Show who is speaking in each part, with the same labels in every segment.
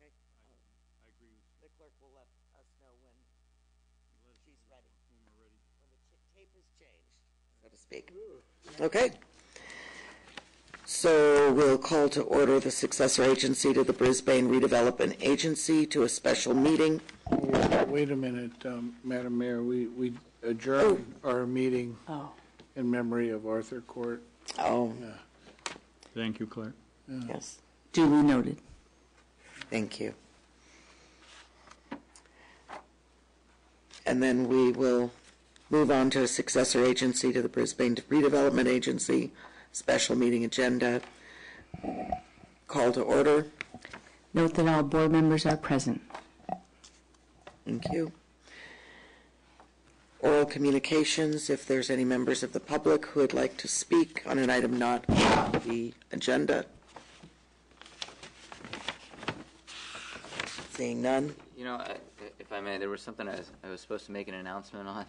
Speaker 1: Okay.
Speaker 2: I agree with you.
Speaker 1: The clerk will let us know when she's ready.
Speaker 2: When we're ready.
Speaker 1: When the tape is changed, so to speak. Okay. So we'll call to order the successor agency to the Brisbane Redevelopment Agency to a special meeting.
Speaker 3: Wait a minute, Madam Mayor. We adjourned our meeting in memory of Arthur Court.
Speaker 1: Oh.
Speaker 3: Yeah.
Speaker 2: Thank you, Claire.
Speaker 3: Yeah.
Speaker 1: Yes.
Speaker 4: Duly noted.
Speaker 1: Thank you. And then we will move on to a successor agency to the Brisbane Redevelopment Agency, special meeting agenda. Call to order.
Speaker 4: Note that all board members are present.
Speaker 1: Thank you. Oral communications, if there's any members of the public who would like to speak on an item not on the agenda. Seeing none.
Speaker 5: You know, if I may, there was something I was supposed to make an announcement on.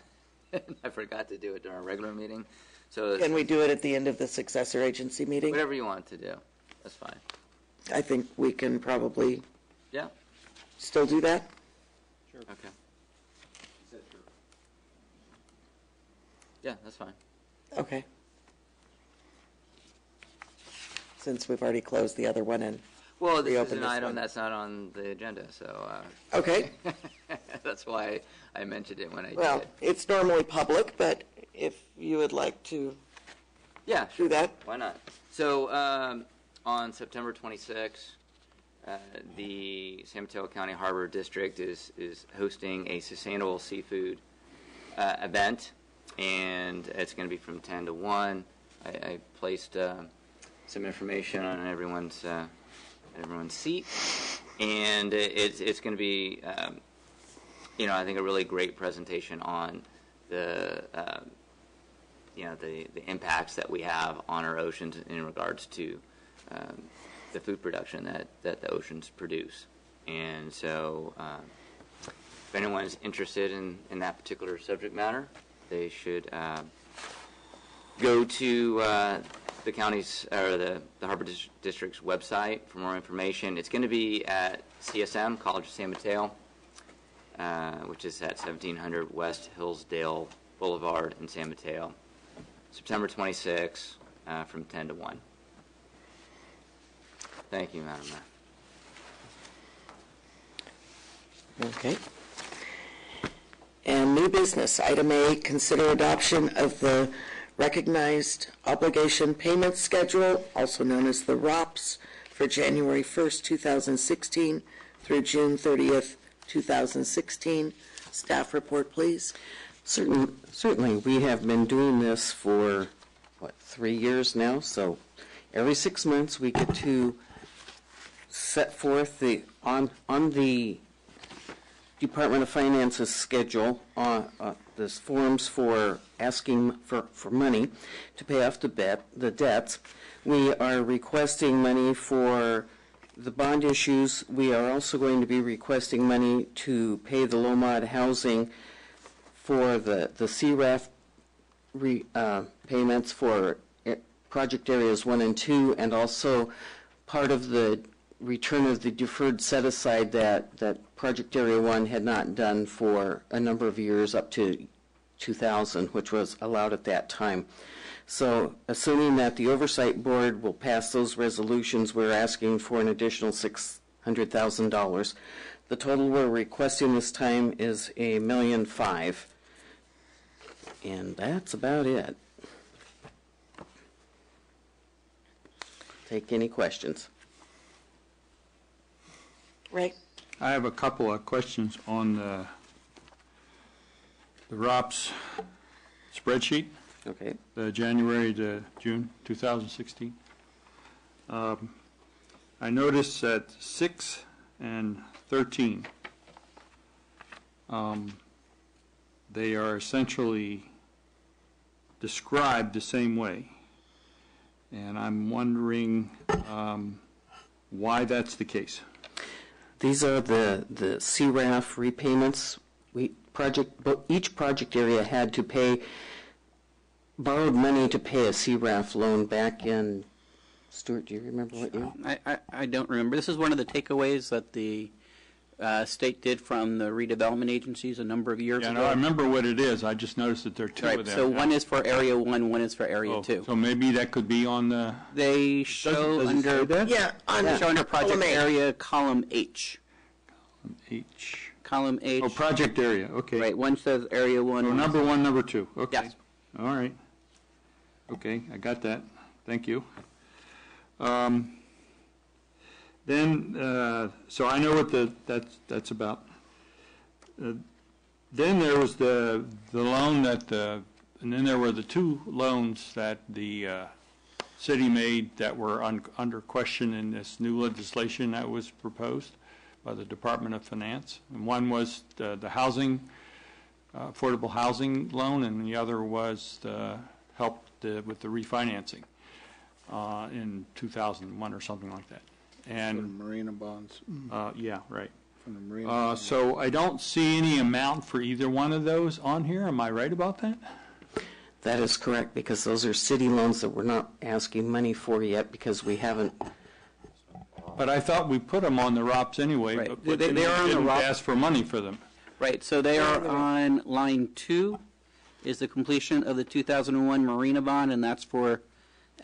Speaker 5: I forgot to do it during a regular meeting. So
Speaker 1: Can we do it at the end of the successor agency meeting?
Speaker 5: whatever you want to do, that's fine.
Speaker 1: I think we can probably
Speaker 5: Yeah?
Speaker 1: still do that.
Speaker 2: Sure.
Speaker 5: Okay. Yeah, that's fine.
Speaker 1: Okay. Since we've already closed the other one and
Speaker 5: Well, this is
Speaker 1: reopened
Speaker 5: an
Speaker 1: this
Speaker 5: item
Speaker 1: one.
Speaker 5: that's not on the agenda, so
Speaker 1: Okay.
Speaker 5: that's why I mentioned it when I
Speaker 1: Well,
Speaker 5: did.
Speaker 1: it's normally public, but if you would like to
Speaker 5: Yeah,
Speaker 1: do
Speaker 5: sure.
Speaker 1: that.
Speaker 5: Why not? So on September 26th, the San Mateo County Harbor District is hosting a sustainable seafood event, and it's going to be from 10 to 1. I placed some information on everyone's seat, and it's going to be, I think a really great presentation on the the impacts that we have on our oceans in regards to the food production that the oceans produce. And so if anyone's interested in that particular subject matter, they should go to the county's or the Harbor District's website for more information. It's going to be at CSM, College of San Mateo, which is at 1700 West Hillsdale Boulevard in San Mateo, September 26 from 10 to 1. Thank you, Madam Mayor.
Speaker 1: Okay. And new business, item A, consider adoption of the recognized obligation payment schedule, also known as the ROPS, for January 1st, 2016 through June 30th, 2016. Staff report, please.
Speaker 6: Certainly. We have been doing this for, 3 years now? So every 6 months we get to set forth on the Department of Finance's schedule there's forms for asking for money to pay off the debts. We are requesting money for the bond issues. We are also going to be requesting money to pay the low-mod housing for the CRAF payments for project areas 1 and 2, and also part of the return of the deferred set-aside that project area 1 had not done for a number of years up to 2000, which was allowed at that time. So assuming that the Oversight Board will pass those resolutions, we're asking for an additional $600,000. The total we're requesting this time is $1.5 million. And that's about it. Take any questions.
Speaker 1: Ray?
Speaker 2: I have a couple of questions on the ROPS spreadsheet,
Speaker 6: Okay.
Speaker 2: the January to June 2016. I noticed that 6 and 13, they are essentially described the same way. And I'm wondering why that's the case.
Speaker 6: These are the CRAF repayments. Each project area had to borrowed money to pay a CRAF loan back in Stuart, do you remember what you?
Speaker 7: I don't remember. This is one of the takeaways that the state did from the redevelopment agencies a number of years
Speaker 2: Yeah,
Speaker 7: ago.
Speaker 2: no, I remember what it is. I just noticed that there are two
Speaker 7: Right,
Speaker 2: of them.
Speaker 7: so one is for Area 1, one is for Area 2.
Speaker 2: So maybe that could be on the,
Speaker 7: They show
Speaker 2: does it say
Speaker 7: under
Speaker 2: that?
Speaker 1: Yeah, on
Speaker 7: show under project
Speaker 1: column A.
Speaker 7: area, column H.
Speaker 2: H.
Speaker 7: Column H.
Speaker 2: Oh, project area, okay.
Speaker 7: Right, one says Area 1.
Speaker 2: So
Speaker 7: one
Speaker 2: number one, number two, okay.
Speaker 7: Yes.
Speaker 2: All right. Okay, I got that. Thank you. Then, so I know what that's about. Then there was the loan that, and then there were the two loans that the city made that were under question in this new legislation that was proposed by the Department of Finance. And one was the housing, affordable housing loan, and the other was the help with the refinancing in 2001 or something like that.
Speaker 3: For the
Speaker 2: And
Speaker 3: marina bonds,
Speaker 2: yeah, right.
Speaker 3: from the marina. bonds.
Speaker 2: So I don't see any amount for either one of those on here. Am I right about that?
Speaker 6: That is correct, because those are city loans that we're not asking money for yet because we haven't.
Speaker 2: But I thought we put them on the ROPS anyway.
Speaker 7: Right.
Speaker 2: But
Speaker 7: They are on the
Speaker 2: didn't
Speaker 7: ROPS.
Speaker 2: ask for money for them.
Speaker 7: Right, so they are on line 2 is the completion of the 2001 Marina bond, and that's for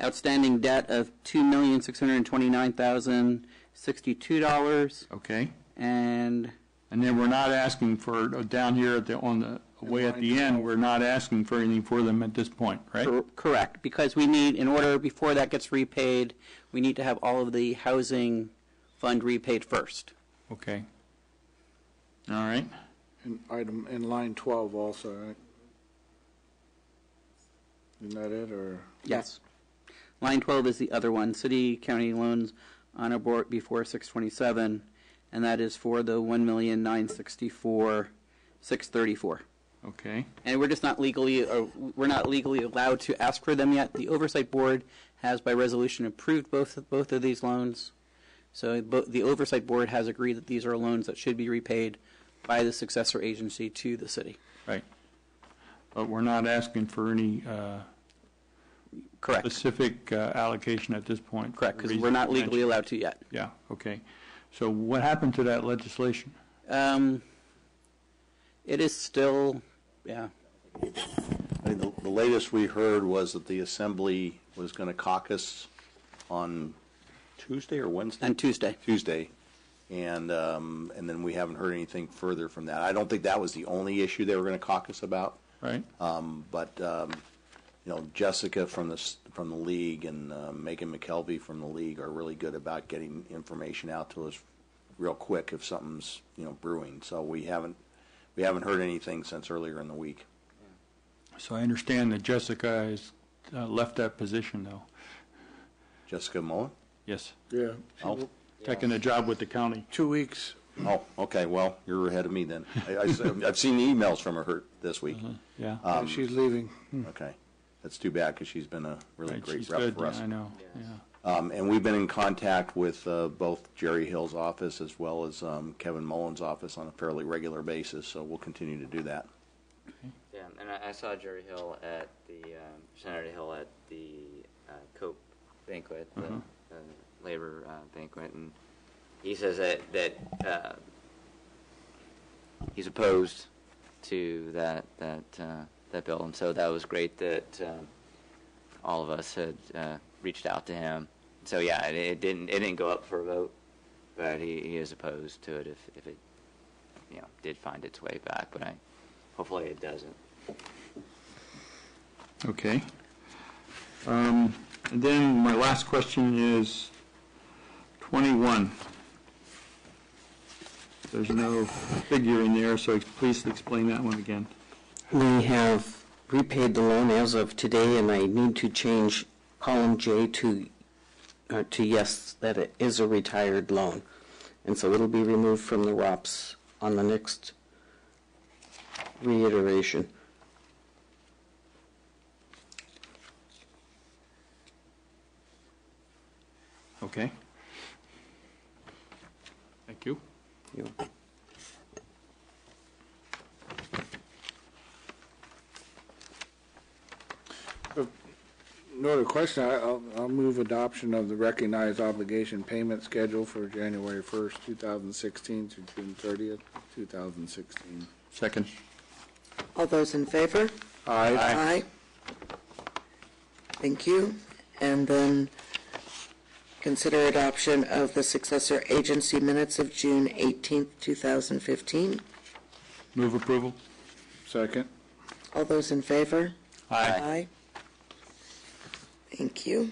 Speaker 7: outstanding debt of $2,629,062.
Speaker 2: Okay.
Speaker 7: And
Speaker 2: And then we're not asking for, down here on the way at the end, we're not asking for anything for them at this point, right?
Speaker 7: correct, because we need, in order, before that gets repaid, we need to have all of the housing fund repaid first.
Speaker 2: Okay. All right.
Speaker 3: In line 12 also, right? Isn't that it, or?
Speaker 7: Yes. Line 12 is the other one, city county loans on or before 627, and that is for the $1,964,634.
Speaker 2: Okay.
Speaker 7: And we're just not legally, or we're not legally allowed to ask for them yet. The oversight board has, by resolution, approved both of these loans. So the oversight board has agreed that these are loans that should be repaid by the successor agency to the city.
Speaker 2: Right. But we're not asking for any
Speaker 7: Correct.
Speaker 2: specific allocation at this point.
Speaker 7: Correct, because we're not legally allowed to yet.
Speaker 2: Yeah, okay. So what happened to that legislation?
Speaker 7: It is still, yeah.
Speaker 8: I mean, the latest we heard was that the Assembly was going to caucus on Tuesday or Wednesday?
Speaker 7: On Tuesday.
Speaker 8: Tuesday. And then we haven't heard anything further from that. I don't think that was the only issue they were going to caucus about.
Speaker 2: Right?
Speaker 8: But Jessica from the league and Megan McKelvey from the league are really good about getting information out to us real quick if something's brewing. So we haven't heard anything since earlier in the week.
Speaker 2: So I understand that Jessica has left that position, though.
Speaker 8: Jessica Mullen?
Speaker 2: Yes.
Speaker 3: Yeah.
Speaker 8: Oh.
Speaker 2: Taking a job with the county.
Speaker 3: 2 weeks.
Speaker 8: Oh, okay. Well, you're ahead of me then. I've seen emails from her this week.
Speaker 2: Yeah.
Speaker 3: She's leaving.
Speaker 8: Okay. That's too bad because she's been a really
Speaker 2: Right,
Speaker 8: great
Speaker 2: she's
Speaker 8: rep
Speaker 2: good.
Speaker 8: for us.
Speaker 2: Yeah, I know. Yeah.
Speaker 8: And we've been in contact with both Jerry Hill's office as well as Kevin Mullen's office on a fairly regular basis, so we'll continue to do that.
Speaker 5: Yeah, and I saw Jerry Hill at the, Senator Hill at the COPE banquet, the labor banquet, and he says that he's opposed to that bill, and so that was great that all of us had reached out to him. So yeah, it didn't go up for a vote, but he is opposed to it if it did find its way back, but hopefully it doesn't.
Speaker 2: Okay. And then my last question is 21. There's no figure in there, so please explain that one again.
Speaker 6: We have repaid the loan as of today, and I need to change column J to yes, that it is a retired loan. And so it'll be removed from the ROPS on the next reiteration.
Speaker 2: Okay. Thank you.
Speaker 3: no other question, I'll move adoption of the recognized obligation payment schedule for January 1st, 2016 to June 30th, 2016.
Speaker 2: Second.
Speaker 1: All those in favor?
Speaker 3: Aye.
Speaker 1: Aye. Thank you. And then consider adoption of the successor agency minutes of June 18th, 2015.
Speaker 2: Move approval.
Speaker 3: Second.
Speaker 1: All those in favor?
Speaker 2: Aye.
Speaker 1: Thank you.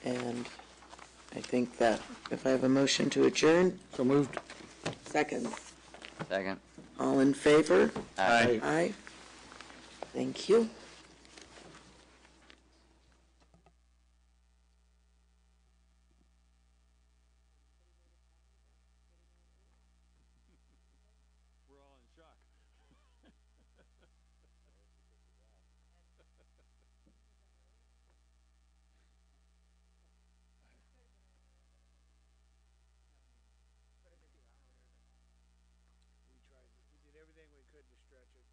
Speaker 1: And I think that if I have a motion to adjourn,
Speaker 3: So moved.
Speaker 1: second.
Speaker 5: Second.
Speaker 1: All in favor?
Speaker 2: Aye.
Speaker 1: Aye. Thank you.
Speaker 2: We're all in shock.
Speaker 3: We did everything we could to stretch it.